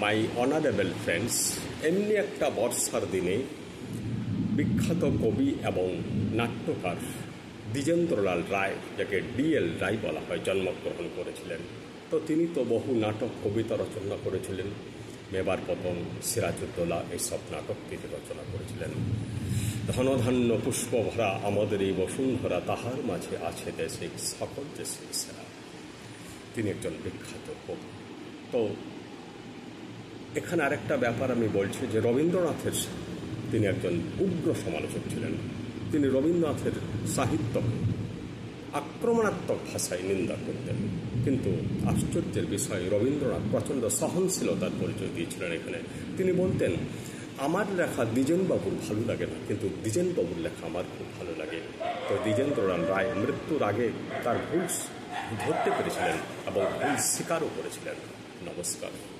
My honourable friends, এমনি একটা বর্ষার দিনে বিখ্যাত কবি এবং নাট্যকার দ্বিজেন্দ্রলাল রায়, যাকে ডিএল রায় বলা হয়, জন্মগ্রহণ করেছিলেন। তো তিনি তো বহু নাটক কবিতা রচনা করেছিলেন। মেবার পতন, সিরাজউদ্দৌলা এইসব নাটক তিনি রচনা করেছিলেন। ধনধান্য পুষ্প ভরা আমাদের এই বসুন্ধরা, তাহার মাঝে আছে দেশে সকল দেশে সেরা। তিনি একজন বিখ্যাত কবি। তো এখানে আরেকটা ব্যাপার আমি বলছি যে রবীন্দ্রনাথের তিনি একজন উগ্র সমালোচক ছিলেন। তিনি রবীন্দ্রনাথের সাহিত্যকে আক্রমণাত্মক ভাষায় নিন্দা করতেন। কিন্তু আশ্চর্যের বিষয়, রবীন্দ্রনাথ প্রচণ্ড সহনশীলতার পরিচয় দিয়েছিলেন এখানে। তিনি বলতেন, আমার লেখা দ্বিজেনবাবুর ভালো লাগে না, কিন্তু দ্বিজেনবাবুর লেখা আমার খুব ভালো লাগে। তো দ্বিজেন্দ্রলাল রায় মৃত্যুর আগে তার ভুল ধরতে পেরেছিলেন এবং ভুল স্বীকারও করেছিলেন। নমস্কার।